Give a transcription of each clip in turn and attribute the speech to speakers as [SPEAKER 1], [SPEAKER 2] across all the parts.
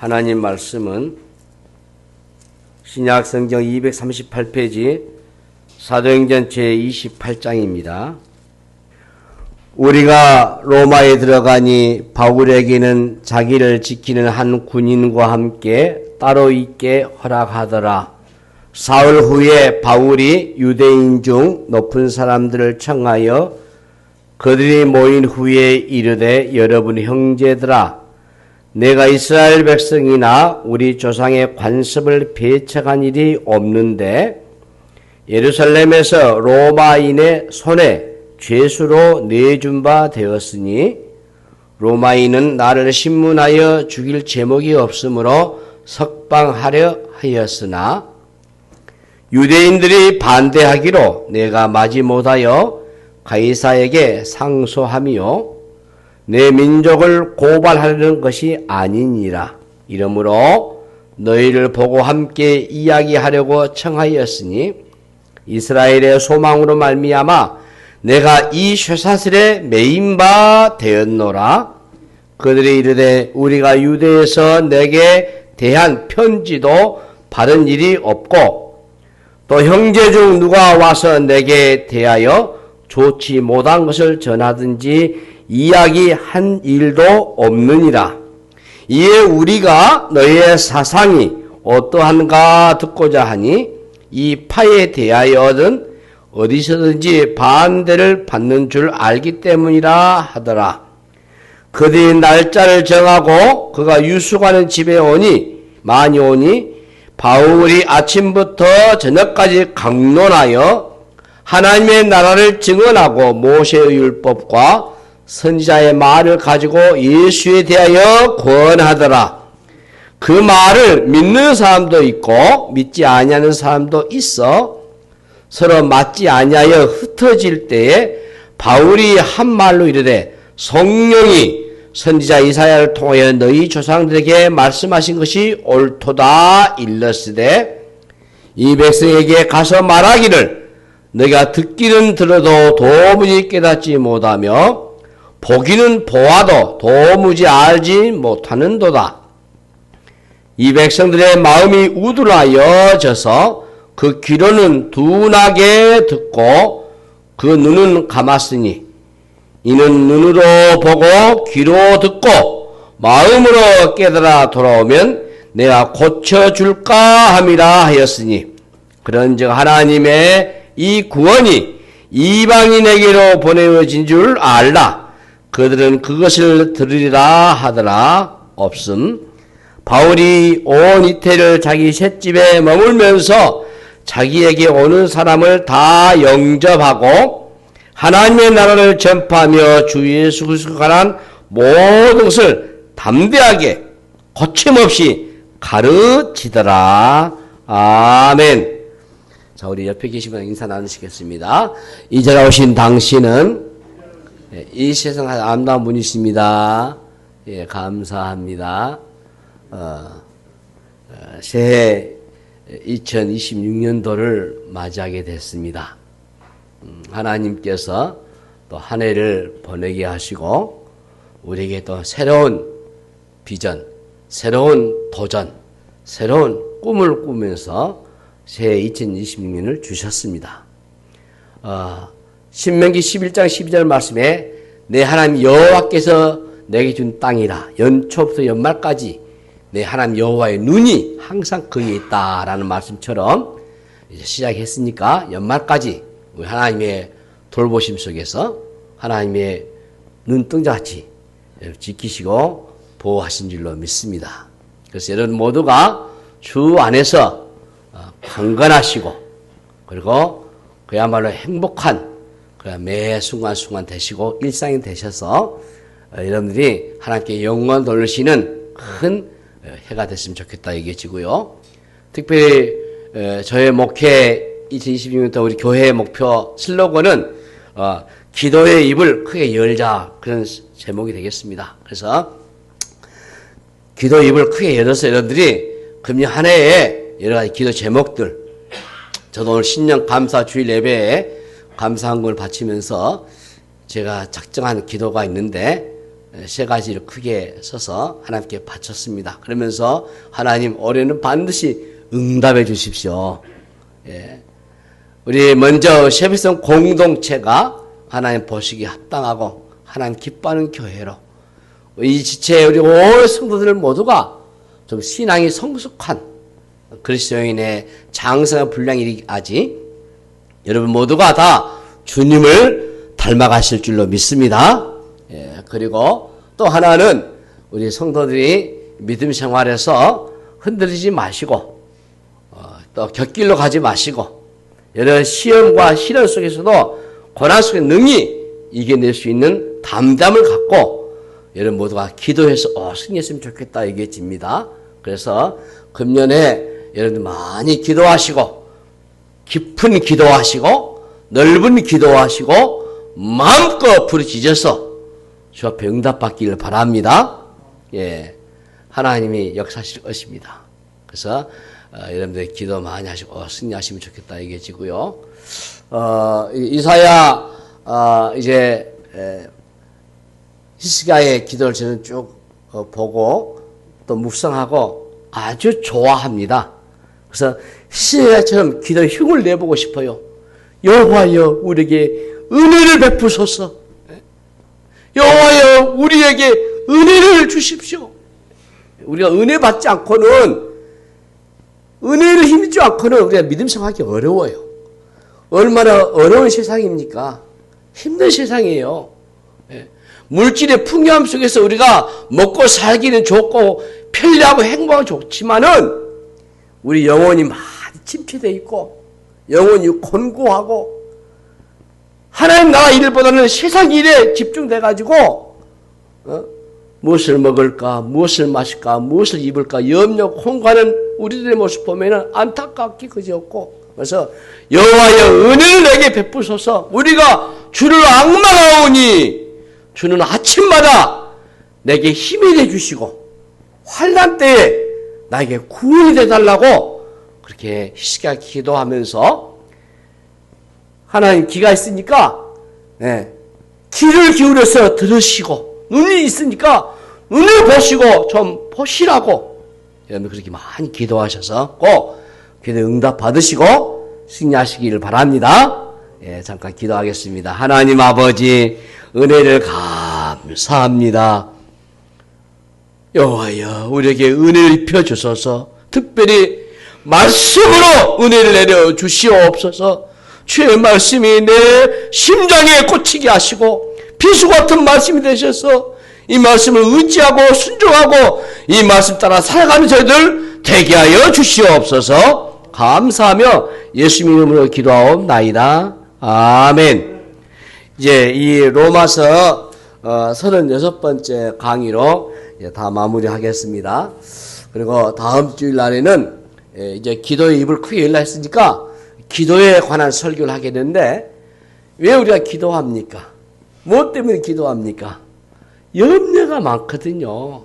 [SPEAKER 1] 하나님 말씀은 신약 성경 238페이지 사도행전 제28장입니다. 우리가 로마에 들어가니 바울에게는 자기를 지키는 한 군인과 함께 따로 있게 허락하더라. 사흘 후에 바울이 유대인 중 높은 사람들을 청하여 그들이 모인 후에 이르되, 여러분 형제들아, 내가 이스라엘 백성이나 우리 조상의 관습을 배척한 일이 없는데 예루살렘에서 로마인의 손에 죄수로 내준 바 되었으니 로마인은 나를 신문하여 죽일 제목이 없으므로 석방하려 하였으나 유대인들이 반대하기로 내가 마지못하여 가이사에게 상소하며 내 민족을 고발하려는 것이 아니니라. 이러므로 너희를 보고 함께 이야기하려고 청하였으니 이스라엘의 소망으로 말미암아 내가 이 쇠사슬에 매인 바 되었노라. 그들이 이르되, 우리가 유대에서 내게 대한 편지도 받은 일이 없고 또 형제 중 누가 와서 내게 대하여 좋지 못한 것을 전하든지 이야기한 일도 없느니라. 이에 우리가 너희의 사상이 어떠한가 듣고자 하니 이 파에 대하여는 어디서든지 반대를 받는 줄 알기 때문이라 하더라. 그들이 날짜를 정하고 그가 유숙하는 집에 많이 오니 바울이 아침부터 저녁까지 강론하여 하나님의 나라를 증언하고 모세의 율법과 선지자의 말을 가지고 예수에 대하여 권하더라. 그 말을 믿는 사람도 있고 믿지 아니하는 사람도 있어 서로 맞지 아니하여 흩어질 때에 바울이 한 말로 이르되, 성령이 선지자 이사야를 통하여 너희 조상들에게 말씀하신 것이 옳도다 일렀으되, 이 백성에게 가서 말하기를 너희가 듣기는 들어도 도무지 깨닫지 못하며 보기는 보아도 도무지 알지 못하는도다. 이 백성들의 마음이 우둔하여져서 그 귀로는 둔하게 듣고 그 눈은 감았으니 이는 눈으로 보고 귀로 듣고 마음으로 깨달아 돌아오면 내가 고쳐줄까 함이라 하였으니, 그런즉 하나님의 이 구원이 이방인에게로 보내어진 줄 알라. 그들은 그것을 들으리라 하더라. 없음. 바울이 온 이태를 자기 셋집에 머물면서 자기에게 오는 사람을 다 영접하고 하나님의 나라를 전파하며 주 예수 그리스도에 관한 모든 것을 담대하게 거침없이 가르치더라. 아멘. 자, 우리 옆에 계신 분 인사 나누시겠습니다. 이제가 오신 당신은 이 세상 아름다운 분이십니다. 예, 감사합니다. 새해 2026년도를 맞이하게 됐습니다. 하나님께서 또 한 해를 보내게 하시고 우리에게 또 새로운 비전, 새로운 도전, 새로운 꿈을 꾸면서 새해 2026년을 주셨습니다. 신명기 11장 12절 말씀에 내 하나님 여호와께서 내게 준 땅이라, 연초부터 연말까지 내 하나님 여호와의 눈이 항상 거기에 있다라는 말씀처럼 이제 시작했으니까 연말까지 우리 하나님의 돌보심 속에서 하나님의 눈동자같이 지키시고 보호하신 줄로 믿습니다. 그래서 여러분 모두가 주 안에서 강건하시고 그리고 그야말로 행복한 매 순간순간 되시고 일상이 되셔서 여러분들이 하나님께 영광 돌리시는 큰 해가 됐으면 좋겠다 얘기해지고요. 특별히 저의 목회 2026년도 우리 교회의 목표 슬로건은 기도의 입을 크게 열자, 그런 제목이 되겠습니다. 그래서 기도 입을 크게 열어서 여러분들이 금년 한 해에 여러 가지 기도 제목들, 저도 오늘 신년 감사 주일 예배에 감사한 걸 바치면서 제가 작정한 기도가 있는데 세 가지를 크게 써서 하나님께 바쳤습니다. 그러면서 하나님 올해는 반드시 응답해 주십시오. 예. 우리 먼저 셰피성 공동체가 하나님 보시기에 합당하고 하나님 기뻐하는 교회로 이 지체의 우리 온 성도들 모두가 좀 신앙이 성숙한 그리스도인의 장성한 분량이 일어나지 여러분 모두가 다 주님을 닮아가실 줄로 믿습니다. 예, 그리고 또 하나는 우리 성도들이 믿음 생활에서 흔들리지 마시고 또 곁길로 가지 마시고 여러 시험과 시련 속에서도 고난 속에 능히 이겨낼 수 있는 담담을 갖고 여러분 모두가 기도해서 승리했으면 좋겠다 얘기해집니다. 그래서 금년에 여러분들 많이 기도하시고 깊은 기도하시고 넓은 기도하시고 마음껏 부르짖어서 주 앞에 응답받기를 바랍니다. 예, 하나님이 역사하실 것입니다. 그래서 여러분들 기도 많이 하시고 승리하시면 좋겠다 얘기해지고요. 이사야 이제 히스기야의 기도를 저는 쭉 보고 또 묵상하고 아주 좋아합니다. 그래서 히스기야처럼 기도에 힘을 내보고 싶어요. 여호와여 우리에게 은혜를 베푸소서. 여호와여 우리에게 은혜를 주십시오. 우리가 은혜 받지 않고는 은혜를 힘입지 않고는 우리가 믿음 생활하기 어려워요. 얼마나 어려운 세상입니까? 힘든 세상이에요. 물질의 풍요함 속에서 우리가 먹고 살기는 좋고 편리하고 행복하고 좋지만은 우리 영혼이 많이 침체되어 있고 영혼이 곤고하고 하나님 나라 일보다는 세상 일에 집중돼 가지고 무엇을 먹을까 무엇을 마실까 무엇을 입을까 염려 공고하는 우리들의 모습 보면은 안타깝기 그지없고 그래서 여호와여 은혜를 내게 베푸소서. 우리가 주를 앙망하오니 주는 아침마다 내게 힘이 되주시고 환난 때에 나에게 구원이 되달라고 그렇게 히스기야 기도하면서 하나님 귀가 있으니까 귀를 기울여서 들으시고 눈이 있으니까 눈을 보시고 좀 보시라고 여러분 그렇게 많이 기도하셔서 꼭 기도 응답 받으시고 승리하시기를 바랍니다. 예, 잠깐 기도하겠습니다. 하나님 아버지 은혜를 감사합니다. 여호와여 우리에게 은혜를 입혀 주소서. 특별히 말씀으로 은혜를 내려 주시옵소서. 주의 말씀이 내 심장에 꽂히게 하시고 비수 같은 말씀이 되셔서 이 말씀을 의지하고 순종하고 이 말씀 따라 살아가는 저희들 되게 하여 주시옵소서. 감사하며 예수님 이름으로 기도하옵나이다. 아멘. 이제 이 로마서 36번째 강의로 다 마무리하겠습니다. 그리고 다음 주일 날에는 이제 기도의 입을 크게 열라 했으니까 기도에 관한 설교를 하게 되는데 왜 우리가 기도합니까? 무엇 때문에 기도합니까? 염려가 많거든요.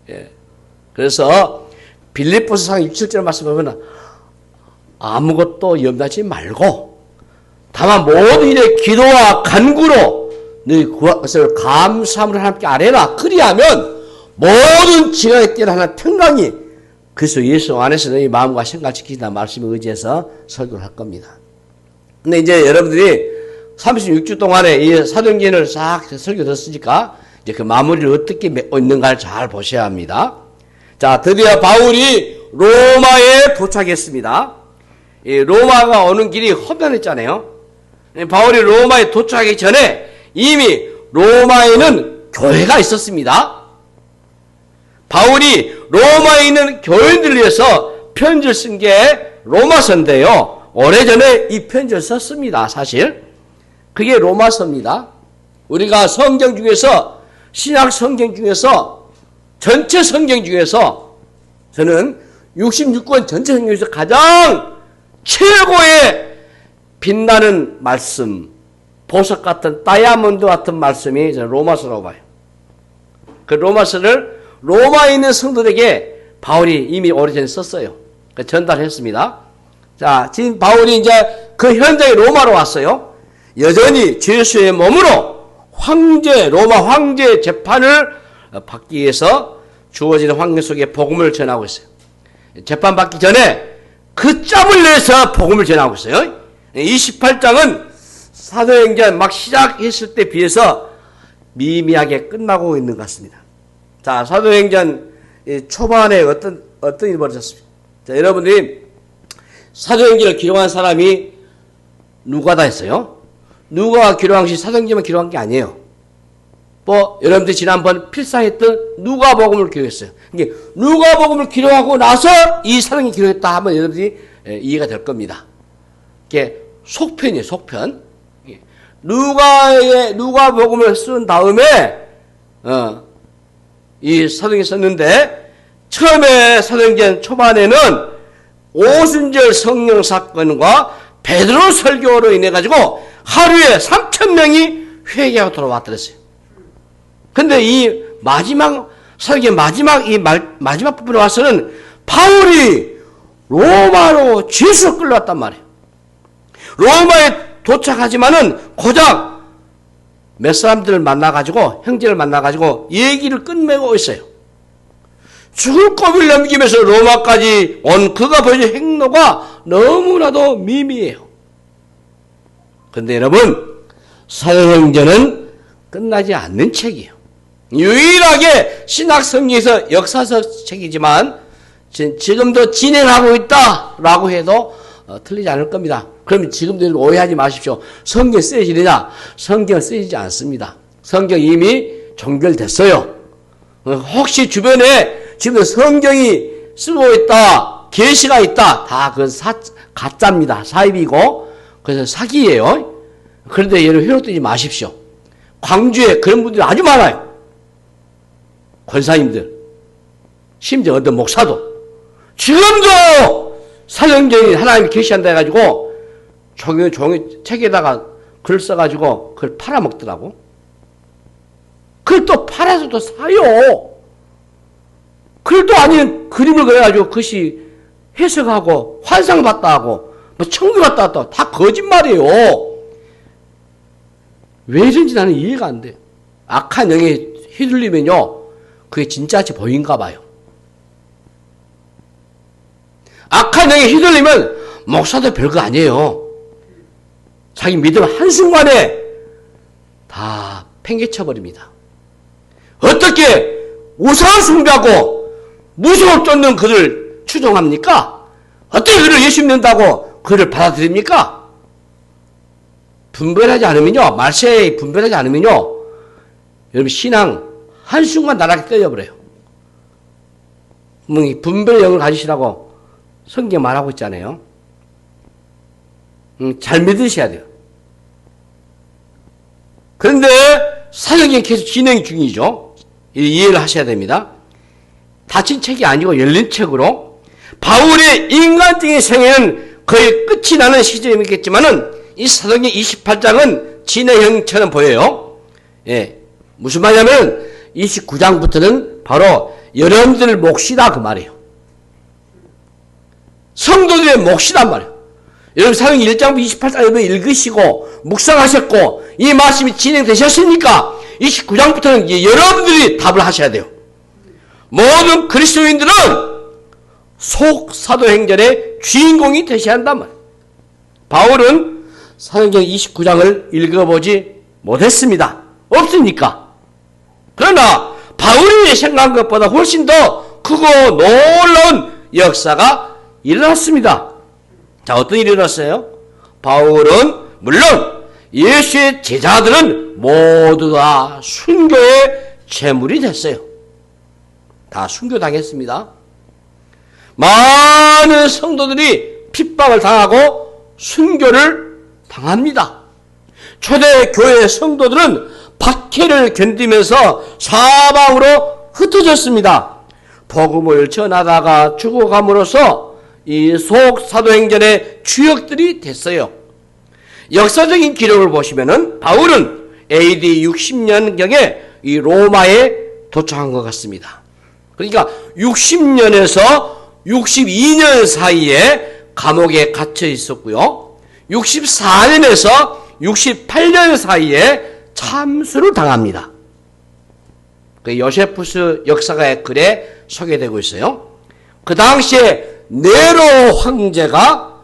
[SPEAKER 1] 예. 그래서 빌립보서상 67절 말씀 보면 아무것도 염려하지 말고 다만 모든 일에 기도와 간구로 너희 것을 감사함으로 하나님께 아뢰라. 그리하면 모든 지각에 뛰어나는 평강이 그리스도 예수 안에서 너희 마음과 생각을 지키신다는 말씀에 의지해서 설교를 할 겁니다. 근데 이제 여러분들이 36주 동안에 이 사도행전을 싹 설교 들었으니까 이제 그 마무리를 어떻게 맺고 있는가를 잘 보셔야 합니다. 자, 드디어 바울이 로마에 도착했습니다. 이 로마가 오는 길이 험난했잖아요. 바울이 로마에 도착하기 전에 이미 로마에는 교회가 있었습니다. 바울이 로마에 있는 교인들을 위해서 편지를 쓴 게 로마서인데요. 오래전에 이 편지를 썼습니다. 사실 그게 로마서입니다. 우리가 성경 중에서 신약 성경 중에서 전체 성경 중에서 저는 66권 전체 성경 중에서 가장 최고의 빛나는 말씀, 보석 같은 다이아몬드 같은 말씀이 저는 로마서라고 봐요. 그 로마서를 로마에 있는 성도들에게 바울이 이미 오래전에 썼어요. 전달했습니다. 자, 지금 바울이 이제 그 현장에 로마로 왔어요. 여전히 주 예수의 몸으로 로마 황제 재판을 받기 위해서 주어지는 환경 속에 복음을 전하고 있어요. 재판받기 전에 그 짬을 내서 복음을 전하고 있어요. 28장은 사도행전 막 시작했을 때 비해서 미미하게 끝나고 있는 것 같습니다. 자, 사도행전 초반에 어떤 일이 벌어졌습니까? 자, 여러분들이 사도행전을 기록한 사람이 누가다 했어요. 누가가 기록한 것이 사도행전만 기록한 게 아니에요. 여러분들이 지난번 필사했던 누가복음을 기록했어요. 이게 누가복음을 기록하고 나서 이 사도행전이 기록했다 하면 여러분들이 이해가 될 겁니다. 이게 속편이에요, 속편. 누가복음을 쓴 다음에 이 사도행전을 썼는데, 처음에 사도행전 초반에는 오순절 성령 사건과 베드로 설교로 인해 가지고 하루에 3,000명이 회개하고 돌아왔더랬어요. 근데 이 마지막 사도행전 마지막 부분에 와서는 바울이 로마로 죄수로 끌려왔단 말이에요. 로마에 도착하지만은 고작 몇 사람들을 만나가지고, 형제를 만나가지고 얘기를 끝맺고 있어요. 죽을 고비를 넘기면서 로마까지 온 그가 보여준 행로가 너무나도 미미해요. 그런데 여러분, 사도행전은 끝나지 않는 책이에요. 유일하게 신학성경에서 역사적 책이지만 지금도 진행하고 있다라고 해도 틀리지 않을 겁니다. 그러면 지금도 오해하지 마십시오. 성경 쓰여지느냐? 성경 쓰여지지 않습니다. 성경 이미 종결됐어요. 혹시 주변에 지금 성경이 쓰고 있다, 계시가 있다, 다 그건 가짜입니다. 사입이고, 그래서 사기예요. 그런데 여러분 회로되지 마십시오. 광주에 그런 분들이 아주 많아요. 권사님들, 심지어 어떤 목사도 지금도 사도행전이 하나님이 계시한다 해가지고 종이 책에다가 글 써가지고 그걸 팔아먹더라고. 그걸 또 팔아서 또 사요. 그걸 또 아닌 그림을 그려가지고 그것이 해석하고 환상받다 하고 뭐 천국 갔다 왔다 다 거짓말이에요. 왜 이런지 나는 이해가 안 돼. 악한 영에 휘둘리면요, 그게 진짜같이 보인가 봐요. 악한 영에 휘둘리면 목사도 별거 아니에요. 자기 믿음 한순간에 다 팽개쳐버립니다. 어떻게 우상 숭배하고 무속을 쫓는 그를 추종합니까? 어떻게 그를 예수 믿는다고 그를 받아들입니까? 분별하지 않으면요, 말세에 분별하지 않으면요, 여러분 신앙 한순간 나락에 떨려버려요. 분별의 영을 가지시라고 성경 말하고 있잖아요. 잘 믿으셔야 돼요. 그런데 사도행전이 계속 진행 중이죠. 이해를 하셔야 됩니다. 닫힌 책이 아니고 열린 책으로 바울의 인간적인 생애는 거의 끝이 나는 시점이겠지만은 이 사도행전 28장은 진행형처럼 보여요. 예, 무슨 말이냐면 29장부터는 바로 여러분들 몫이다 그 말이에요. 성도들의 몫이란 말이에요. 여러분 사도행전 1장부터 28장 여러분 읽으시고 묵상하셨고 이 말씀이 진행되셨으니까 29장부터는 여러분들이 답을 하셔야 돼요. 모든 그리스도인들은 사도행전의 주인공이 되셔야 한단 말이에요. 바울은 사도행전 29장을 읽어보지 못했습니다. 없으니까. 그러나 바울이 생각한 것보다 훨씬 더 크고 놀라운 역사가 일어났습니다. 자, 어떤 일이 일어났어요? 바울은 물론 예수의 제자들은 모두 다 순교의 제물이 됐어요. 다 순교당했습니다. 많은 성도들이 핍박을 당하고 순교를 당합니다. 초대 교회 성도들은 박해를 견디면서 사방으로 흩어졌습니다. 복음을 전하다가 죽어감으로써 이 사도행전의 주역들이 됐어요. 역사적인 기록을 보시면은 바울은 AD 60년경에 이 로마에 도착한 것 같습니다. 그러니까 60년에서 62년 사이에 감옥에 갇혀 있었고요. 64년에서 68년 사이에 참수를 당합니다. 그 요세푸스 역사가의 글에 소개되고 있어요. 그 당시에 네로 황제가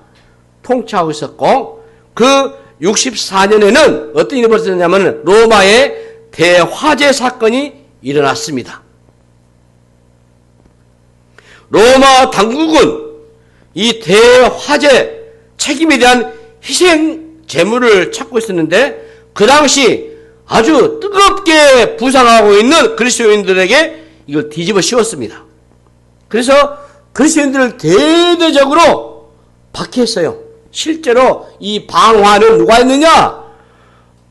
[SPEAKER 1] 통치하고 있었고 그 64년에는 어떤 일이 벌어졌냐면 로마의 대화재 사건이 일어났습니다. 로마 당국은 이 대화재 책임에 대한 희생 제물을 찾고 있었는데 그 당시 아주 뜨겁게 부상하고 있는 그리스도인들에게 이걸 뒤집어 씌웠습니다. 그래서 그리스도인들을 대대적으로 박해했어요. 실제로 이 방화는 누가 했느냐?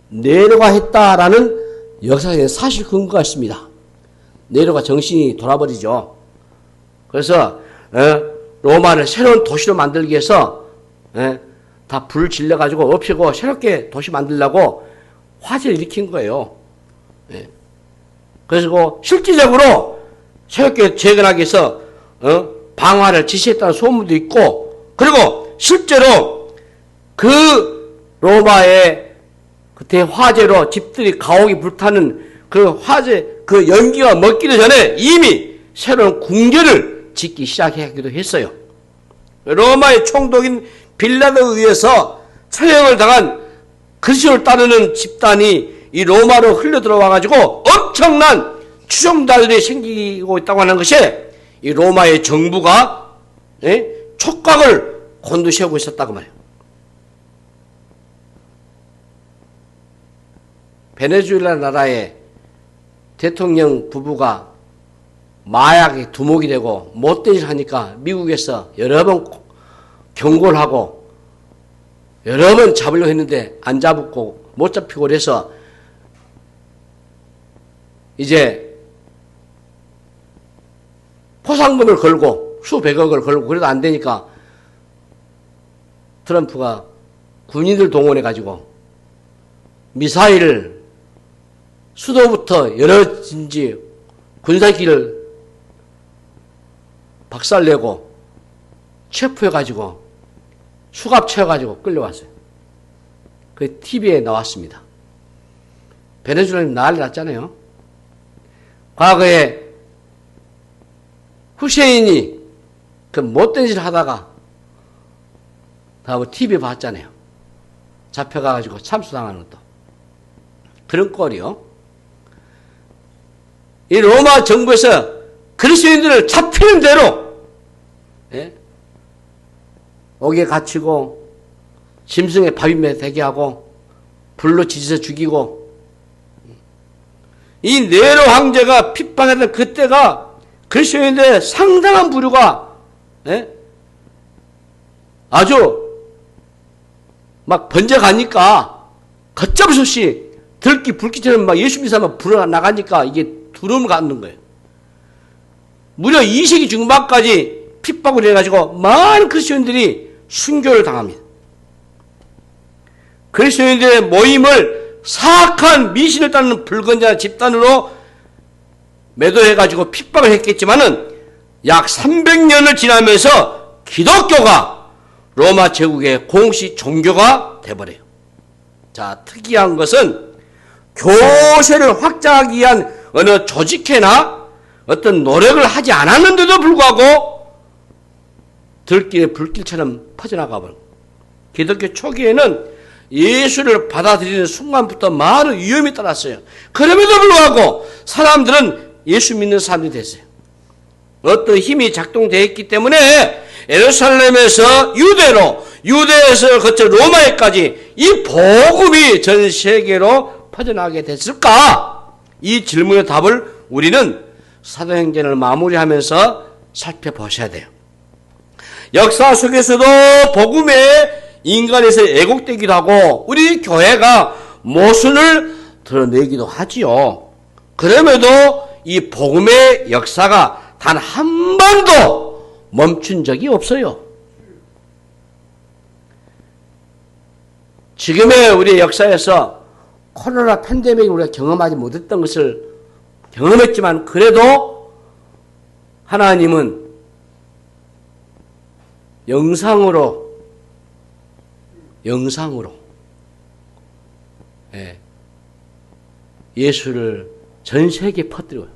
[SPEAKER 1] 네로가 했다라는 역사적인 사실 근거가 있습니다. 네로가 정신이 돌아버리죠. 그래서 로마를 새로운 도시로 만들기 위해서 다 불을 질러가지고 없애고 새롭게 도시 만들려고 화재를 일으킨 거예요. 그래서 실질적으로 새롭게 재건하기 위해서 방화를 지시했다는 소문도 있고, 그리고 실제로 그 로마의 그때 화재로 집들이 가옥이 불타는 그 화재, 그 연기가 먹기도 전에 이미 새로운 궁전을 짓기 시작하기도 했어요. 로마의 총독인 빌라도에 의해서 처형을 당한 그리스도를 따르는 집단이 이 로마로 흘러 들어와가지고 엄청난 추종자들이 생기고 있다고 하는 것이 이 로마의 정부가 촉각을 곤두세우고 있었다고 말해요. 베네수엘라 나라의 대통령 부부가 마약에 두목이 되고 못된 짓을 하니까 미국에서 여러 번 경고를 하고 여러 번 잡으려고 했는데 안 잡고 못 잡히고 그래서 이제 포상금을 걸고 수백억을 걸고 그래도 안 되니까 트럼프가 군인들 동원해 가지고 미사일을 수도부터 여러 진지 군사기를 박살내고 체포해 가지고 수갑 채워가지고 끌려왔어요. 그 TV에 나왔습니다. 베네수엘라는 난리 났잖아요. 과거에 후세인이 그 못된 짓을 하다가 다음에 TV에 봤잖아요. 잡혀가가지고 참수당하는 것도. 그런 꼴이요. 이 로마 정부에서 그리스도인들을 잡히는 대로 옥에 갇히고 짐승의 밥임에 되게 하고 불로 지져서 죽이고, 이 네로 황제가 핍박했던 그때가 그리스도인들의 상당한 부류가 아주 막 번져가니까 걷잡을 수 없이 들기 불기처럼 막 예수 믿으면 불어나가니까 이게 두려움을 갖는 거예요. 무려 2세기 중반까지 핍박을 해가지고 많은 그리스도인들이 순교를 당합니다. 그리스도인들의 모임을 사악한 미신을 따르는 불건전한 집단으로 매도해가지고 핍박을 했겠지만은 약 300년을 지나면서 기독교가 로마 제국의 공식 종교가 돼버려요. 자, 특이한 것은 교세를 확장하기 위한 어느 조직회나 어떤 노력을 하지 않았는데도 불구하고 들길에 불길처럼 퍼져나가 버려요. 기독교 초기에는 예수를 받아들이는 순간부터 많은 위험이 따랐어요. 그럼에도 불구하고 사람들은 예수 믿는 사람들이 됐어요. 어떤 힘이 작동되었기 때문에 예루살렘에서 유대로, 유대에서 거쳐 로마에까지 이 복음이 전 세계로 퍼져나가게 됐을까? 이 질문의 답을 우리는 사도행전을 마무리하면서 살펴보셔야 돼요. 역사 속에서도 복음에 인간에서 애곡되기도 하고 우리 교회가 모순을 드러내기도 하지요. 그럼에도 이 복음의 역사가 단 한 번도 멈춘 적이 없어요. 지금의 우리 역사에서 코로나 팬데믹을 우리가 경험하지 못했던 것을 경험했지만 그래도 하나님은 영상으로 예수를 전 세계에 퍼뜨려요.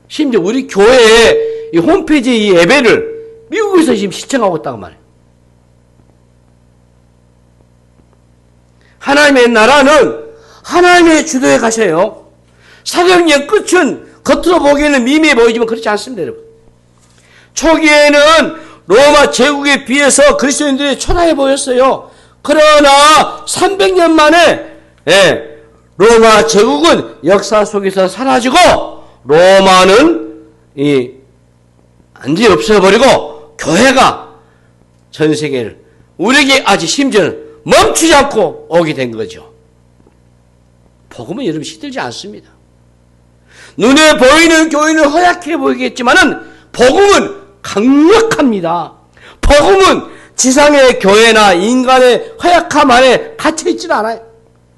[SPEAKER 1] 심지어 우리 교회의 이 홈페이지 이 예배를 미국에서 지금 시청하고 있다고 말해요. 하나님의 나라는 하나님의 주도에 가셔요. 사도행전 끝은 겉으로 보기에는 미미해 보이지만 그렇지 않습니다, 여러분. 초기에는 로마 제국에 비해서 그리스도인들이 초라해 보였어요. 그러나 300년 만에 로마 제국은 역사 속에서 사라지고 로마는 완전히 없어버리고 교회가 전 세계를 우리에게 아직 심지어는 멈추지 않고 오게 된 거죠. 복음은 여러분 시들지 않습니다. 눈에 보이는 교회는 허약해 보이겠지만은 복음은 강력합니다. 복음은 지상의 교회나 인간의 허약함 안에 갇혀있지는 않아요.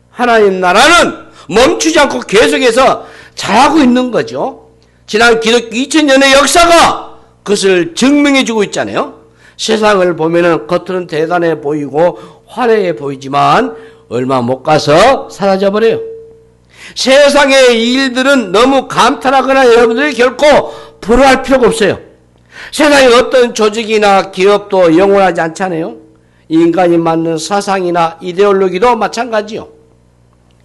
[SPEAKER 1] 하나님 나라는 멈추지 않고 계속해서 잘하고 있는 거죠. 지난 기독교 2000년의 역사가 그것을 증명해주고 있잖아요. 세상을 보면은 겉으로는 대단해 보이고 화려해 보이지만 얼마 못 가서 사라져버려요. 세상의 일들은 너무 감탄하거나 여러분들이 결코 부러워할 필요가 없어요. 세상의 어떤 조직이나 기업도 영원하지 않잖아요. 인간이 만든 사상이나 이데올로기도 마찬가지요.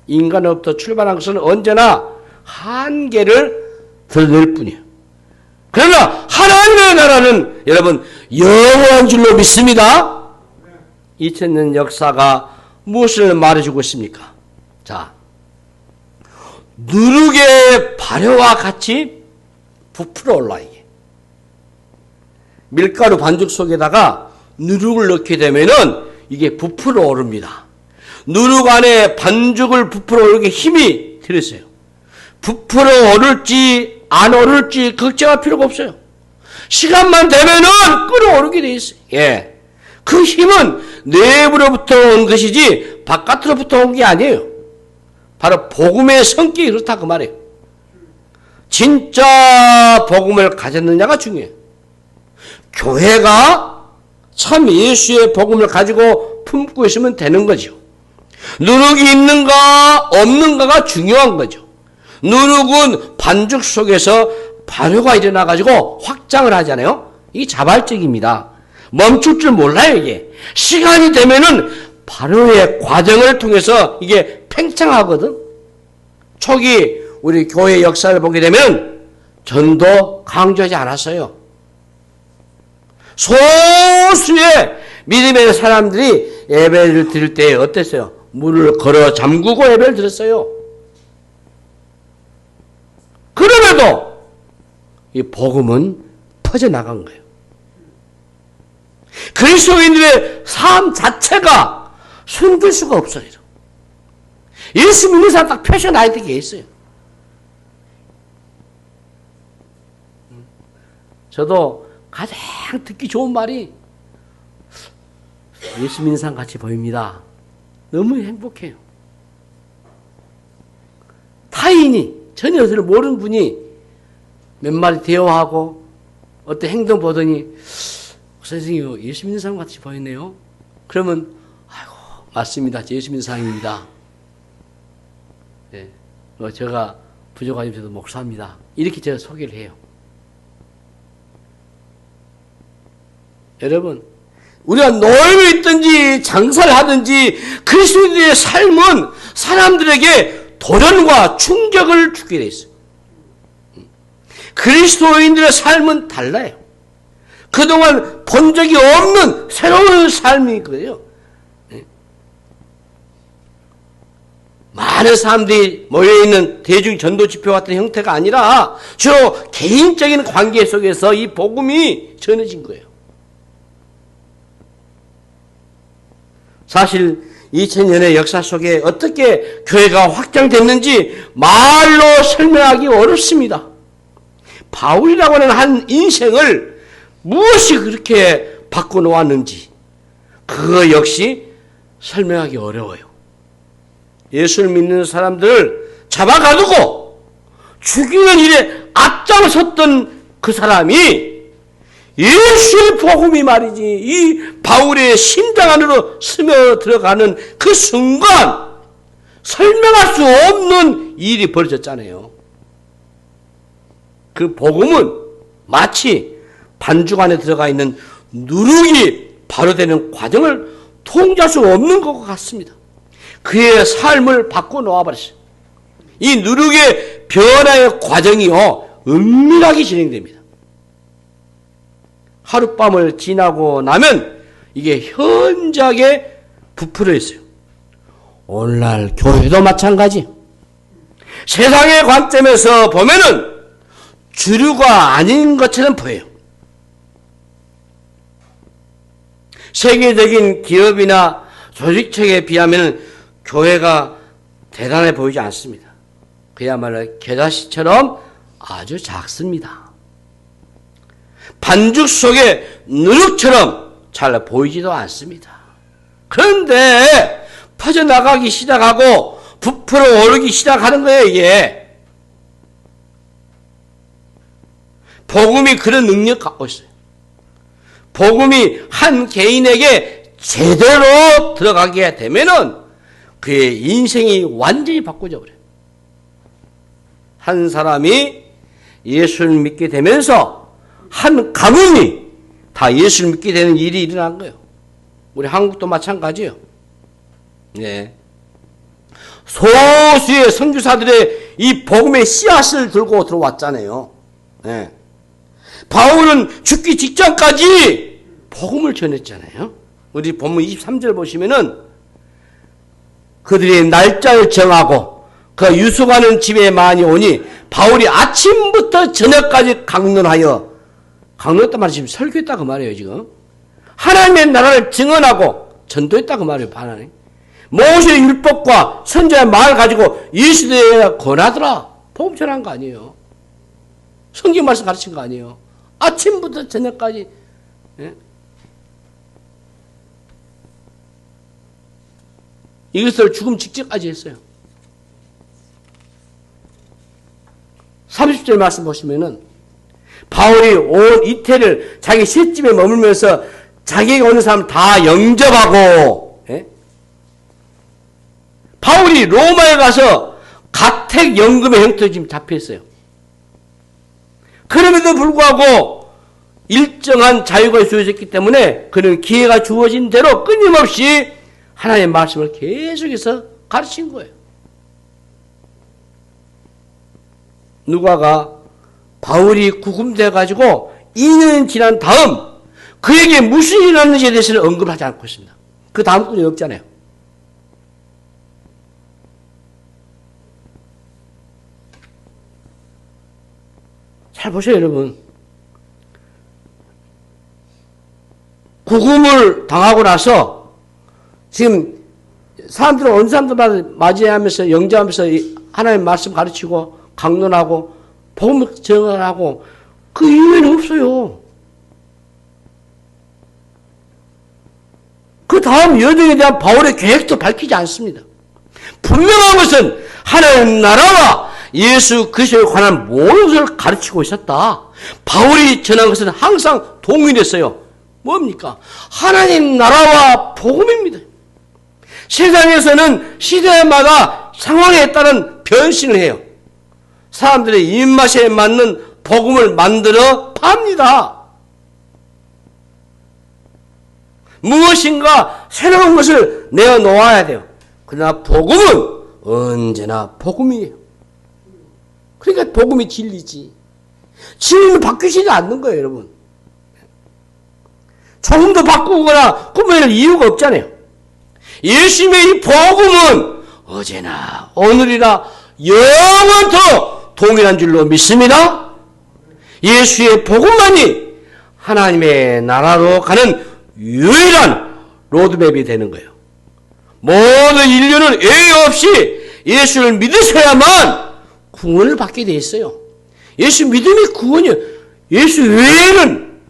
[SPEAKER 1] 인간으로부터 출발한 것은 언제나 한계를 드러낼 뿐이에요. 그러나 하나님의 나라는 여러분 영원한 줄로 믿습니다. 2000년 역사가 무엇을 말해주고 있습니까? 자, 누룩의 발효와 같이 부풀어 올라 이게. 밀가루 반죽 속에다가 누룩을 넣게 되면은 이게 부풀어 오릅니다. 누룩 안에 반죽을 부풀어 오르게 힘이 들었어요. 부풀어 오를지 안 오를지 걱정할 필요가 없어요. 시간만 되면은 끓어오르게 돼 있어요. 예. 그 힘은 내부로부터 온 것이지 바깥으로부터 온 게 아니에요. 바로 복음의 성격이 그렇다 그 말이에요. 진짜 복음을 가졌느냐가 중요해요. 교회가 참 예수의 복음을 가지고 품고 있으면 되는 거죠. 누룩이 있는가 없는가가 중요한 거죠. 누룩은 반죽 속에서 발효가 일어나가지고 확장을 하잖아요. 이게 자발적입니다. 멈출 줄 몰라요, 이게. 시간이 되면은 발효의 과정을 통해서 이게 팽창하거든. 초기 우리 교회 역사를 보게 되면 전도 강조하지 않았어요. 소수의 믿음의 사람들이 예배를 드릴 때 어땠어요? 문을 걸어 잠그고 예배를 드렸어요. 그럼에도 이 복음은 퍼져나간 거예요. 그리스도인들의 삶 자체가 숨길 수가 없어요. 예수 믿는 사람 딱 표시나야 되게 있어요. 저도 가장 듣기 좋은 말이 예수 믿는 사람 같이 보입니다. 너무 행복해요. 타인이 전혀 그를 모르는 분이 몇 마디 대화하고 어떤 행동 보더니 선생님 예수 믿는 사람 같이 보이네요. 그러면 아이고 맞습니다. 예수 믿는 사람입니다. 네. 제가 부족하지만 저도 목사입니다. 이렇게 제가 소개를 해요. 여러분 우리가 노예로 있든지 장사를 하든지 그리스도인의 삶은 사람들에게 도전과 충격을 주게 돼 있어요. 그리스도인들의 삶은 달라요. 그동안 본 적이 없는 새로운 삶이거든요. 많은 사람들이 모여있는 대중 전도 집회 같은 형태가 아니라 주로 개인적인 관계 속에서 이 복음이 전해진 거예요. 사실 2000년의 역사 속에 어떻게 교회가 확장됐는지 말로 설명하기 어렵습니다. 바울이라고 하는 한 인생을 무엇이 그렇게 바꿔놓았는지 그거 역시 설명하기 어려워요. 예수를 믿는 사람들을 잡아가두고 죽이는 일에 앞장섰던 그 사람이 예수의 복음이 말이지 이 바울의 심장 안으로 스며들어가는 그 순간 설명할 수 없는 일이 벌어졌잖아요. 그 복음은 마치 반죽 안에 들어가 있는 누룩이 바로 되는 과정을 통제할 수 없는 것 같습니다. 그의 삶을 바꿔 놓아버렸어요. 이 누룩의 변화의 과정이요, 은밀하게 진행됩니다. 하룻밤을 지나고 나면 이게 현저하게 부풀어 있어요. 오늘날 교회도 마찬가지. 세상의 관점에서 보면은 주류가 아닌 것처럼 보여요. 세계적인 기업이나 조직책에 비하면 교회가 대단해 보이지 않습니다. 그야말로 겨자씨처럼 아주 작습니다. 반죽 속에 누룩처럼 잘 보이지도 않습니다. 그런데 퍼져나가기 시작하고 부풀어 오르기 시작하는 거예요, 이게. 복음이 그런 능력 갖고 있어요. 복음이 한 개인에게 제대로 들어가게 되면은 그의 인생이 완전히 바꿔져 버려요. 한 사람이 예수를 믿게 되면서 한 가문이 다 예수를 믿게 되는 일이 일어난 거예요. 우리 한국도 마찬가지예요. 네. 소수의 선교사들의 이 복음의 씨앗을 들고 들어왔잖아요. 네. 바울은 죽기 직전까지 복음을 전했잖아요. 우리 본문 23절 보시면은 그들이 날짜를 정하고 그 유숙하는 집에 많이 오니 바울이 아침부터 저녁까지 강론하여, 강론했단 말이 지금 설교했다 그 말이에요. 지금 하나님의 나라를 증언하고 전도했다 그 말이에요. 하나님 모세의 율법과 선지자의 말을 가지고 예수에 권하더라. 복음 전한 거 아니에요. 성경 말씀 가르친 거 아니에요. 아침부터 저녁까지. 예? 이것을 죽음 직전까지 했어요. 30절 말씀 보시면은 바울이 온 이태를 자기 셋집에 머물면서 자기에게 오는 사람 다 영접하고, 예? 바울이 로마에 가서 가택연금의 형태로 지금 잡혀있어요. 그럼에도 불구하고 일정한 자유가 주어졌기 때문에 그는 기회가 주어진 대로 끊임없이 하나님의 말씀을 계속해서 가르친 거예요. 누가가 바울이 구금돼 가지고 2년 지난 다음 그에게 무슨 일이 일어났는지에 대해서는 언급하지 않고 있습니다. 그 다음 분이 없잖아요. 잘 보세요, 여러분. 구금을 당하고 나서 지금 사람들은 어느 사람들마다 맞이하면서 영접하면서 하나님의 말씀 가르치고 강론하고 복음 전하고 그 이유에는 없어요. 그 다음 여정에 대한 바울의 계획도 밝히지 않습니다. 분명한 것은 하나님 나라와 예수 그리스도에 관한 모든 것을 가르치고 있었다. 바울이 전한 것은 항상 동일했어요. 뭡니까? 하나님 나라와 복음입니다. 세상에서는 시대마다 상황에 따른 변신을 해요. 사람들의 입맛에 맞는 복음을 만들어 팝니다. 무엇인가 새로운 것을 내어놓아야 돼요. 그러나 복음은 언제나 복음이에요. 그러니까 복음이 진리지. 진리는 바뀌지도 않는 거예요, 여러분. 조금도 바꾸거나 꾸며낼 이유가 없잖아요. 예수님의 이 복음은 어제나 오늘이나 영원토록 동일한 줄로 믿습니다. 예수의 복음만이 하나님의 나라로 가는 유일한 로드맵이 되는 거예요. 모든 인류는 예외 없이 예수를 믿으셔야만 구원을 받게 돼 있어요. 예수 믿음이 구원이에요. 예수 외에는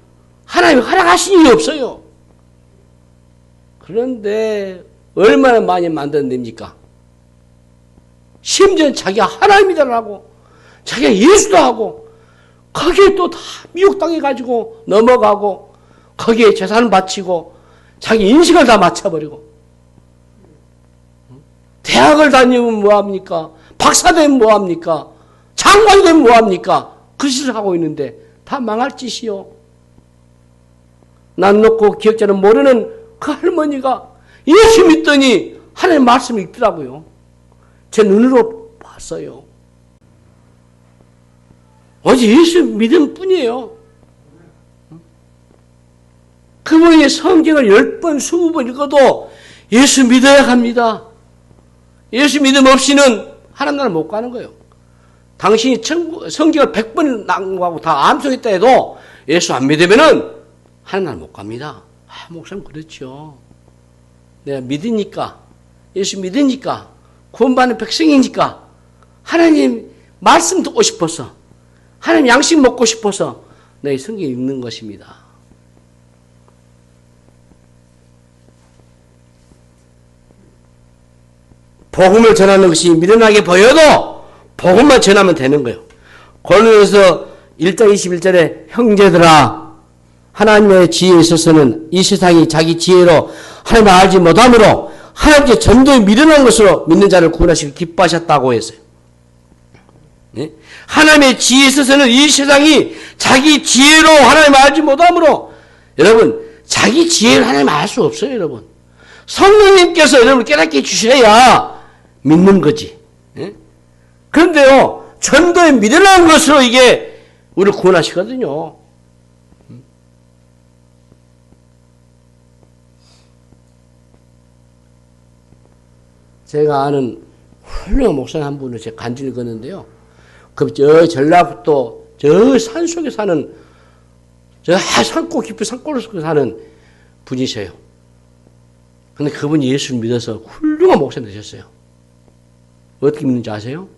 [SPEAKER 1] 하나님이 허락하신 일이 없어요. 그런데 얼마나 많이 만들어냅니까? 심지어 자기가 하나님이다라고 자기가 예수도 하고 거기에 또 다 미혹당해가지고 넘어가고 거기에 재산을 바치고 자기 인식을 다 맞춰버리고 대학을 다니면 뭐합니까? 박사 되면 뭐합니까? 장관이 되면 뭐합니까? 그 짓을 하고 있는데 다 망할 짓이요. 난 놓고 기억자는 모르는 그 할머니가 예수 믿더니 하나님의 말씀을 읽더라고요. 제 눈으로 봤어요. 어제 예수 믿음 뿐이에요. 그분이 성경을 10번, 20번 읽어도 예수 믿어야 합니다. 예수 믿음 없이는 하나님 나라 못 가는 거예요. 당신이 성경을 100번 낭구하고 다 암송했다 해도 예수 안 믿으면은 하나님 나라 못 갑니다. 아, 목사님 그렇죠. 내가 믿으니까, 예수 믿으니까, 구원받는 백성이니까, 하나님 말씀 듣고 싶어서, 하나님 양식 먹고 싶어서 내 성경 읽는 것입니다. 복음을 전하는 것이 미련하게 보여도 복음만 전하면 되는 거예요. 고린도서 1장 21절에 형제들아 하나님의 지혜에 있어서는 이 세상이 자기 지혜로 하나님을 알지 못함으로 하나님께 전도에 미련한 것으로 믿는 자를 구원하시고 기뻐하셨다고 했어요. 네? 하나님의 지혜에 있어서는 이 세상이 자기 지혜로 하나님을 알지 못함으로 여러분 자기 지혜를 하나님 알 수 없어요. 여러분 성령님께서 여러분을 깨닫게 해주셔야 믿는 거지. 예? 그런데요, 전도에 미련한 것으로 이게 우리를 구원하시거든요. 제가 아는 훌륭한 목사님 한 분을 제가 간증을 읽었는데요. 저 전라북도 저 산속에 사는 저 산골 깊은 산골 속에 사는 분이세요. 근데 그분이 예수를 믿어서 훌륭한 목사님 되셨어요. 어떻게 믿는지 아세요?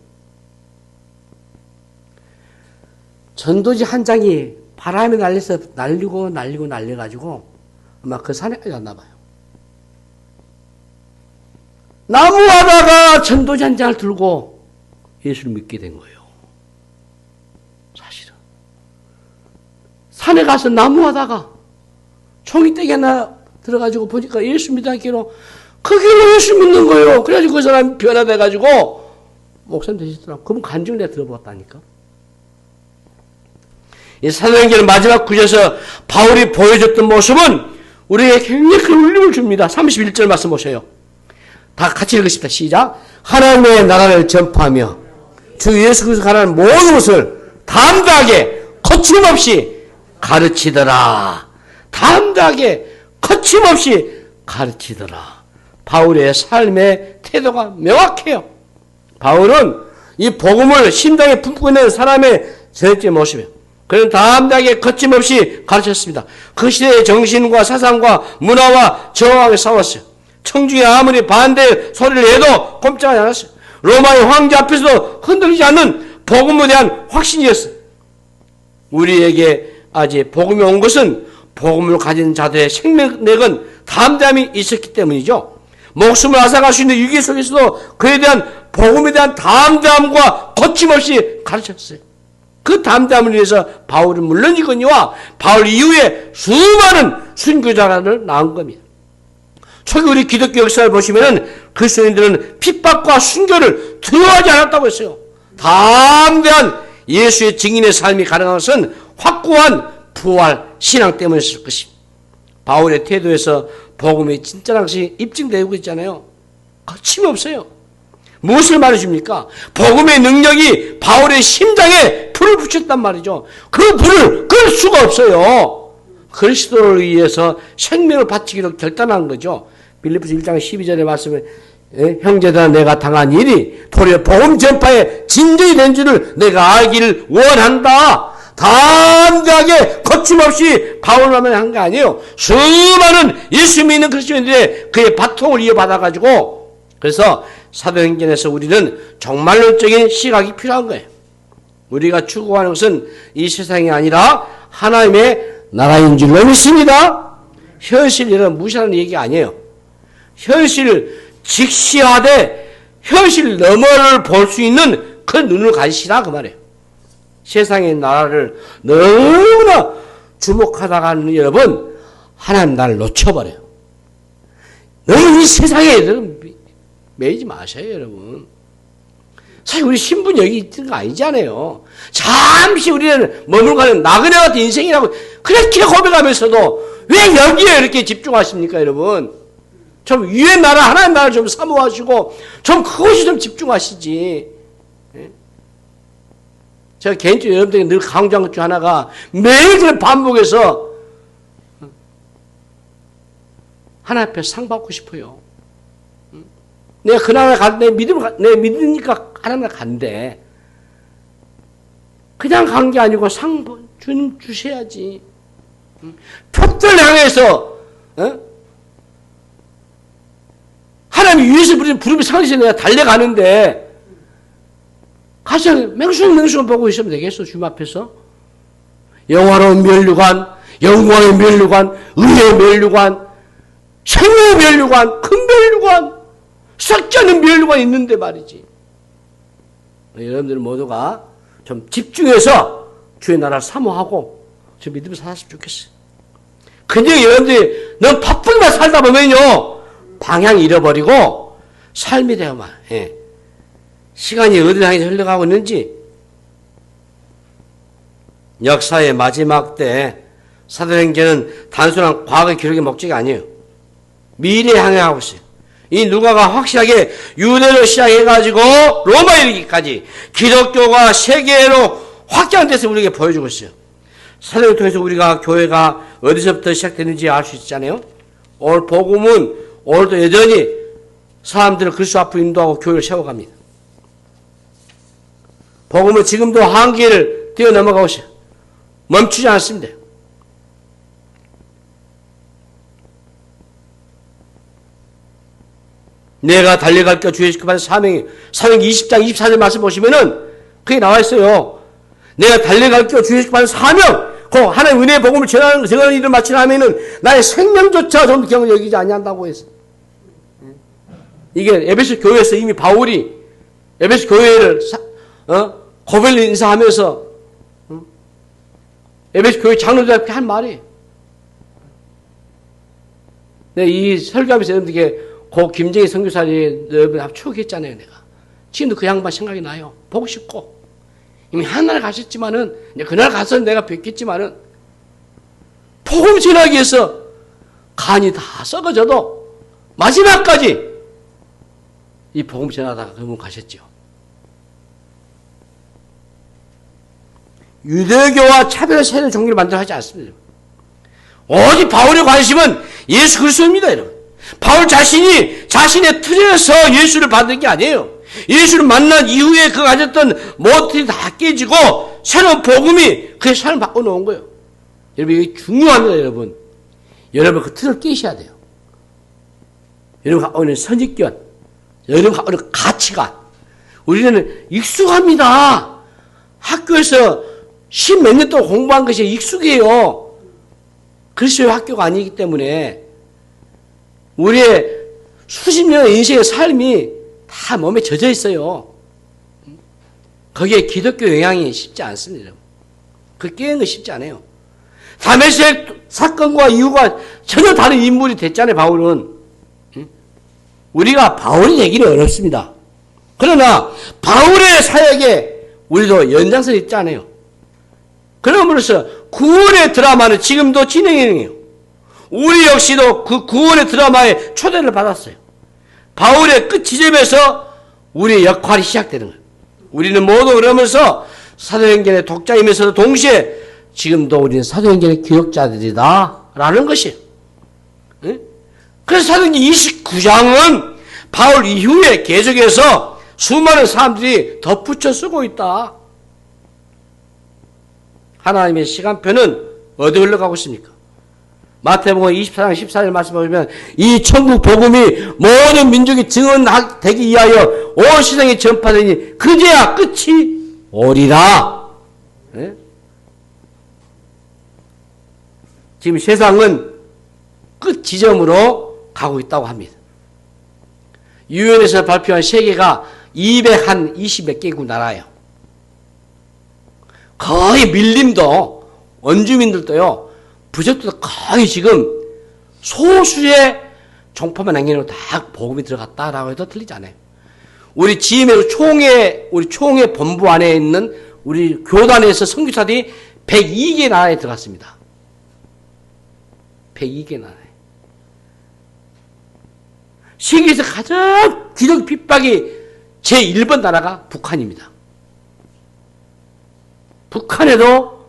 [SPEAKER 1] 전도지 한 장이 바람에 날려서 날려가지고 아마 그 산에까지 갔나 봐요. 나무하다가 전도지 한 장을 들고 예수를 믿게 된 거예요. 사실은. 산에 가서 나무하다가 종이떼기 하나 들어가지고 보니까 예수 믿다기로 그 길로 예수 믿는 거예요. 그래가지고 그 사람이 변화돼가지고 목사님 되시더라고요. 그분 간증을 내가 들어봤다니까. 이 사도행전 마지막 구절에서 바울이 보여줬던 모습은 우리에게 굉장히 큰 울림을 줍니다. 31절 말씀 보세요. 다 같이 읽으십시다. 시작. 하나님의 나라를 전파하며 주 예수 그리스도 가라는 모든 것을 담대하게 거침없이 가르치더라. 담대하게 거침없이 가르치더라. 바울의 삶의 태도가 명확해요. 바울은 이 복음을 심장에 품고 있는 사람의 전형적인 모습이에요. 그는 담대하게 거침없이 가르쳤습니다. 그 시대의 정신과 사상과 문화와 정확하게 싸웠어요. 청중이 아무리 반대 소리를 해도 꼼짝하지 않았어요. 로마의 황제 앞에서도 흔들리지 않는 복음에 대한 확신이었어요. 우리에게 아직 복음이 온 것은 복음을 가진 자들의 생명력은 담대함이 있었기 때문이죠. 목숨을 앗아갈 수 있는 위기 속에서도 그에 대한 복음에 대한 담대함과 거침없이 가르쳤어요. 그 담대함을 위해서 바울은 물론이거니와 바울 이후에 수많은 순교자를 낳은 겁니다. 초기 우리 기독교 역사를 보시면 그리스도인들은 핍박과 순교를 두려워하지 않았다고 했어요. 담대한 예수의 증인의 삶이 가능한 것은 확고한 부활 신앙 때문이었을 것입니다. 바울의 태도에서 복음이 진짜라는 것이 입증되고 있잖아요. 거침없어요. 무엇을 말해줍니까? 복음의 능력이 바울의 심장에 불을 붙였단 말이죠. 그 불을 끌 수가 없어요. 그리스도를 위해서 생명을 바치기로 결단한 거죠. 빌립보서 1장 12절의 말씀에 형제들아 내가 당한 일이 도리어 복음 전파의 진전이 된 줄을 내가 알기를 원한다. 담대하게 거침없이 바울을 한 게 아니에요. 수많은 예수 믿는 그리스도인들의 그의 바통을 이어받아가지고 그래서 사도행전에서 우리는 정말론적인 시각이 필요한 거예요. 우리가 추구하는 것은 이 세상이 아니라 하나님의 나라인 줄로 믿습니다. 현실 이런 무시하는 얘기 아니에요. 현실 직시하되 현실 너머를 볼 수 있는 그 눈을 가지시라 그 말이에요. 세상의 나라를 너무나 주목하다가는 여러분 하나님 나를 놓쳐버려요. 너무 이 세상에 매이지 마세요, 여러분. 사실 우리 신분 여기 있는 거 아니잖아요. 잠시 우리는 머물가는 나그네 같은 인생이라고 그렇게 고백하면서도 왜 여기에 이렇게 집중하십니까, 여러분? 좀 위의 나라, 하나님 나라 좀 사모하시고 좀 그것이 좀 집중하시지. 예? 제가 개인적으로 여러분들에게 늘 강조한 것 중 하나가 매일 그 반복해서 하나님 앞에 상 받고 싶어요. 내가 그 나라에 내 믿으니까 하나님 나라 간대. 그냥 간 게 아니고 상 주님 주셔야지. 표들을 향해서 하나님이 위에서 부르면 상에서 내가 달려가는데 가서 맹수만 보고 있으면 되겠어, 주님 앞에서? 영화로운 면류관, 영광의 면류관, 의의 면류관, 생명의 면류관, 큰 면류관, 썩지 않는 면류관이 있는데 말이지. 여러분들 모두가 좀 집중해서 주의 나라를 사모하고 저 믿으면서 살았으면 좋겠어요. 근데 여러분들이 너무 바쁘게만 살다 보면요, 방향 잃어버리고 삶이 되어만, 예. 시간이 어디를 향해서 흘러가고 있는지. 역사의 마지막 때 사도행전은 단순한 과거 기록의 목적이 아니에요. 미래에 향해 가고 있어요. 이 누가가 확실하게 유대로 시작해가지고 로마에 이르기까지 기독교가 세계로 확장돼서 우리에게 보여주고 있어요. 사도행전을 통해서 우리가 교회가 어디서부터 시작됐는지 알 수 있잖아요. 오늘 복음은 오늘도 여전히 사람들을 그리스도 앞으로 인도하고 교회를 세워갑니다. 복음은 지금도 한계를 뛰어넘어가고 있어요. 멈추지 않습니다. 내가 달려갈 것 주의 시급한 사명이 사명기 20장 24절 말씀 보시면은 그게 나와 있어요. 내가 달려갈 것 주의 시급한 사명, 그 하나님 은혜의 복음을 전하는 일을 마치려 하면은 나의 생명조차 좀 경을 여기지 아니한다고 했어. 이게 에베소 교회에서 이미 바울이 에베소 교회를 고별로 인사하면서 에베소 교회 장로들한테 한 말이에요. 이 설교하면서 여러분들에게 고 김정희 선교사를 여러분 앞 추억했잖아요, 내가. 지금도 그 양반 생각이 나요. 보고 싶고. 이미 하나를 가셨지만은, 그날 가서 내가 뵙겠지만은, 복음 전하기 위해서 간이 다 썩어져도 마지막까지 이 복음 전하다가 그분 가셨죠. 유대교와 차별을 세는 종교를 만들어 하지 않습니다. 오직 바울의 관심은 예수 그리스도입니다, 여러분. 바울 자신이 자신의 틀에서 예수를 받은 게 아니에요. 예수를 만난 이후에 그 가졌던 모든 틀이 다 깨지고 새로운 복음이 그의 삶을 바꿔놓은 거예요. 여러분, 이게 중요합니다, 여러분. 여러분 그 틀을 깨셔야 돼요. 여러분 갖고 있는 선입견, 여러분 갖고 있는 가치관. 우리는 익숙합니다. 학교에서 십몇 년 동안 공부한 것이 익숙해요. 그리스도의 학교가 아니기 때문에 우리의 수십 년의 인생의 삶이 다 몸에 젖어 있어요. 거기에 기독교 영향이 쉽지 않습니다. 그 깨는 거 쉽지 않아요. 다메섹 사건과 이유가 전혀 다른 인물이 됐잖아요, 바울은. 우리가 바울이 되기는 어렵습니다. 그러나 바울의 사역에 우리도 연장선이 있잖아요. 그러므로서 구원의 드라마는 지금도 진행해요. 우리 역시도 그 구원의 드라마에 초대를 받았어요. 바울의 끝 지점에서 우리의 역할이 시작되는 거예요. 우리는 모두 그러면서 사도행전의 독자이면서도 동시에 지금도 우리는 사도행전의 기록자들이다 라는 것이에요. 그래서 사도행전 29장은 바울 이후에 계속해서 수많은 사람들이 덧붙여 쓰고 있다. 하나님의 시간표는 어디 흘러가고 있습니까? 마태복음 24장 14절 말씀 보시면 이 천국 복음이 모든 민족이 증언되기 위하여 온 세상에 전파되니 그제야 끝이 오리라. 네? 지금 세상은 끝 지점으로 가고 있다고 합니다. 유엔에서 발표한 세계가 220몇 개국 나라예요. 거의 밀림도 원주민들도요. 부족도 거의 지금 소수의 총포만 남기는 다 복음이 들어갔다라고 해도 틀리지 않아요. 우리 지임의 우리 총회 본부 안에 있는 우리 교단에서 선교사들이 102개 나라에 들어갔습니다. 102개 나라에. 세계에서 가장 기독 핍박이 제1번 나라가 북한입니다. 북한에도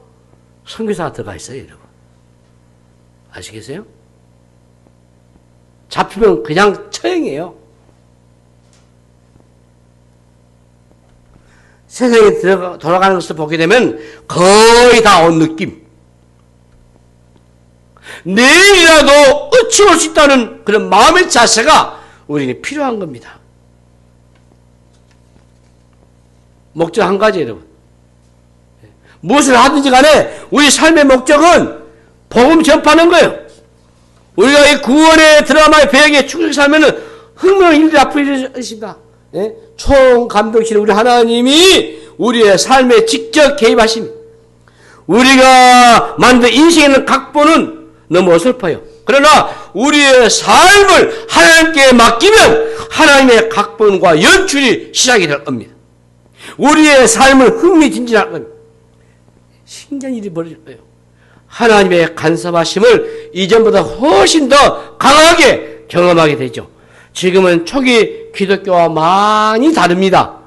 [SPEAKER 1] 선교사가 들어가 있어요, 여러분. 아시겠어요? 잡히면 그냥 처형이에요. 세상에 돌아가는 것을 보게 되면 거의 다 온 느낌. 내일이라도 어찌할 수 있다는 그런 마음의 자세가 우리는 필요한 겁니다. 목적 한 가지, 여러분. 무엇을 하든지 간에 우리 삶의 목적은 복음 전파하는 거예요. 우리가 이 구원의 드라마의 배경에 충실히 살면은 흥명한 일들이 앞으로 일어나십니다. 예? 총감독실 우리 하나님이 우리의 삶에 직접 개입하십니다. 우리가 만든 인생에 있는 각본은 너무 어설퍼요. 그러나 우리의 삶을 하나님께 맡기면 하나님의 각본과 연출이 시작이 될 겁니다. 우리의 삶을 흥미진진할 겁니다. 신기한 일이 벌어질 거예요. 하나님의 간섭하심을 이전보다 훨씬 더 강하게 경험하게 되죠. 지금은 초기 기독교와 많이 다릅니다.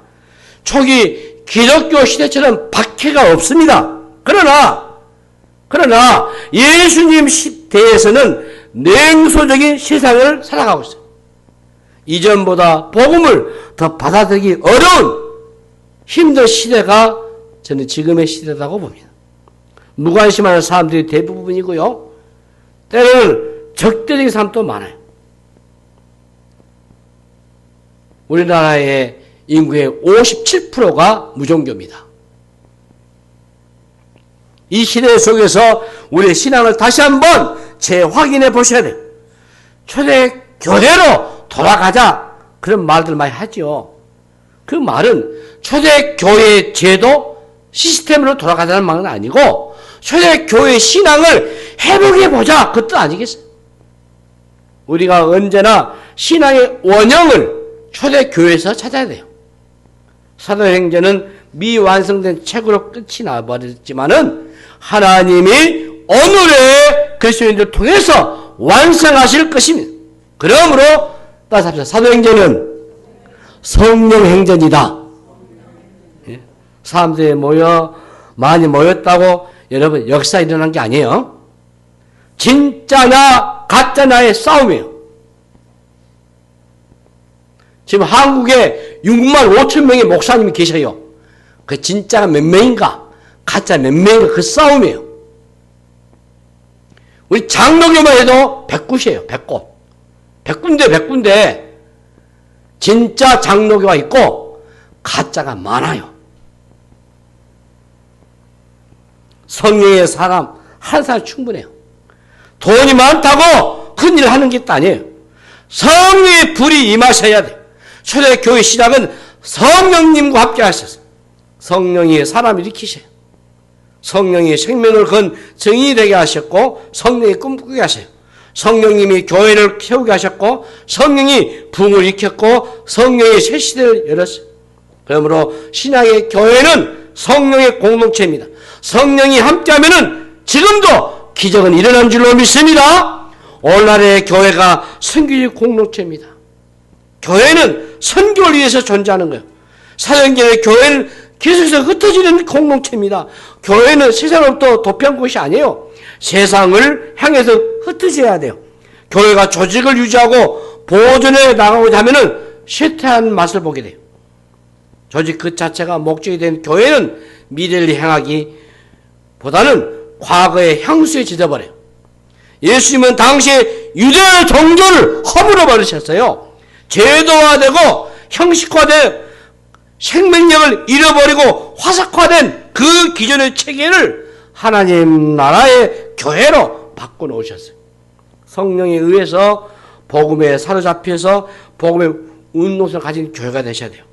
[SPEAKER 1] 초기 기독교 시대처럼 박해가 없습니다. 그러나 예수님 시대에서는 냉소적인 세상을 살아가고 있어요. 이전보다 복음을 더 받아들이기 어려운 힘든 시대가 저는 지금의 시대라고 봅니다. 무관심하는 사람들이 대부분이고요. 때로는 적대적인 사람도 많아요. 우리나라의 인구의 57%가 무종교입니다. 이 시대 속에서 우리의 신앙을 다시 한번 재확인해 보셔야 돼요. 초대교회로 돌아가자 그런 말들 많이 하죠. 그 말은 초대교회 제도 시스템으로 돌아가자는 말은 아니고 초대교회 신앙을 회복해보자 그 뜻 아니겠어요? 우리가 언제나 신앙의 원형을 초대교회에서 찾아야 돼요. 사도행전은 미완성된 책으로 끝이 나버렸지만은 하나님이 오늘의 그리스도인들을 통해서 완성하실 것입니다. 그러므로 따라서 합시다. 사도행전은 성령행전이다. 사람들이 많이 모였다고 여러분 역사 일어난 게 아니에요. 진짜나 가짜나의 싸움이에요. 지금 한국에 6만 5천 명의 목사님이 계셔요. 그 진짜가 몇 명인가 가짜 몇 명인가 그 싸움이에요. 우리 장로교만 해도 100곳이에요. 100곳. 100군데 진짜 장로교가 있고 가짜가 많아요. 성령의 사람 한 사람 충분해요. 돈이 많다고 큰 일을 하는 게 아니에요. 성령의 불이 임하셔야 돼요. 초대교회 시작은 성령님과 함께 하셨어요. 성령이 사람을 일으키셔요. 성령이 생명을 건 정인이 되게 하셨고 성령이 꿈꾸게 하셔요. 성령님이 교회를 키우게 하셨고 성령이 부흥을 일으켰고 성령이 새 시대를 열었어요. 그러므로 신앙의 교회는 성령의 공동체입니다. 성령이 함께하면은 지금도 기적은 일어난 줄로 믿습니다. 오늘날의 교회가 선교적 공동체입니다. 교회는 선교를 위해서 존재하는 거예요. 사도행전의 교회는 계속해서 흩어지는 공동체입니다. 교회는 세상으로부터 도피한 곳이 아니에요. 세상을 향해서 흩어져야 돼요. 교회가 조직을 유지하고 보존해 나가고자 하면은 쇠퇴한 맛을 보게 돼요. 조직 그 자체가 목적이 된 교회는 미래를 향하기 보다는 과거의 향수에 젖어버려요. 예수님은 당시에 유대 종교를 허물어 버리셨어요. 제도화되고 형식화된 생명력을 잃어버리고 화석화된 그 기존의 체계를 하나님 나라의 교회로 바꿔놓으셨어요. 성령에 의해서 복음에 사로잡혀서 복음의 운동성을 가진 교회가 되셔야 돼요.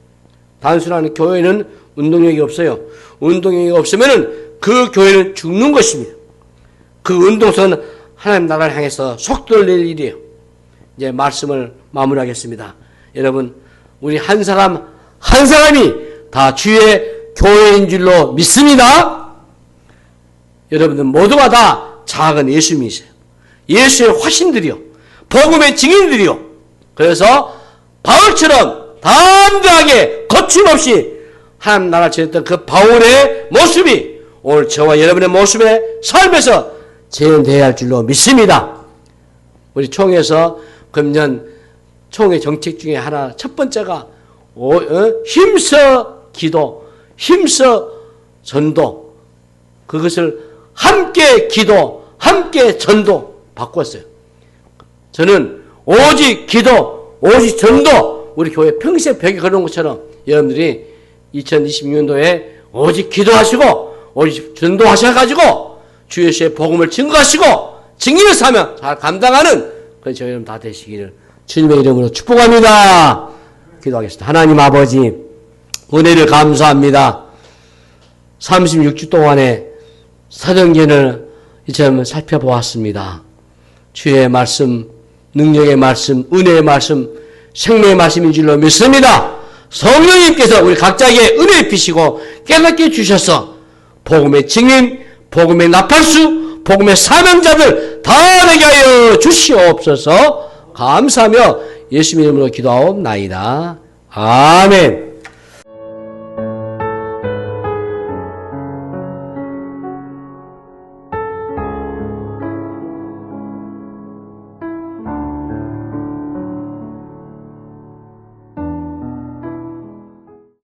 [SPEAKER 1] 단순한 교회는 운동력이 없어요. 운동력이 없으면 그 교회는 죽는 것입니다. 그 운동성은 하나님 나라를 향해서 속도를 낼 일이에요. 이제 말씀을 마무리하겠습니다. 여러분, 우리 한 사람 한 사람이 다 주의 교회인 줄로 믿습니다. 여러분들 모두가 다 작은 예수님이세요. 예수의 화신들이요, 복음의 증인들이요. 그래서 바울처럼 담대하게 거침없이 하나님 나라 지냈던 그 바울의 모습이 오늘 저와 여러분의 모습의 삶에서 재현되어야 할 줄로 믿습니다. 우리 총회에서 금년 총회 정책 중에 하나 첫 번째가 힘써 기도, 힘써 전도, 그것을 함께 기도, 함께 전도 바꿨어요. 저는 오직 기도, 오직 전도, 우리 교회 평생 벽에 걸어놓은 것처럼 여러분들이 2026년도에 오직 기도하시고 오직 전도하셔가지고 주 예수의 복음을 증거하시고 증인을 사면 잘 감당하는 그런 저희 여러분 다 되시기를 주님의 이름으로 축복합니다. 기도하겠습니다. 하나님 아버지, 은혜를 감사합니다. 36주 동안에 사도행전을 이처럼 살펴보았습니다. 주의 말씀, 능력의 말씀, 은혜의 말씀, 생명의 말씀인 줄로 믿습니다. 성령님께서 우리 각자에게 은혜 비시고 깨닫게 주셔서 복음의 증인, 복음의 나팔수, 복음의 사명자들 다 되게 하여 주시옵소서. 감사하며 예수님 이름으로 기도하옵나이다. 아멘.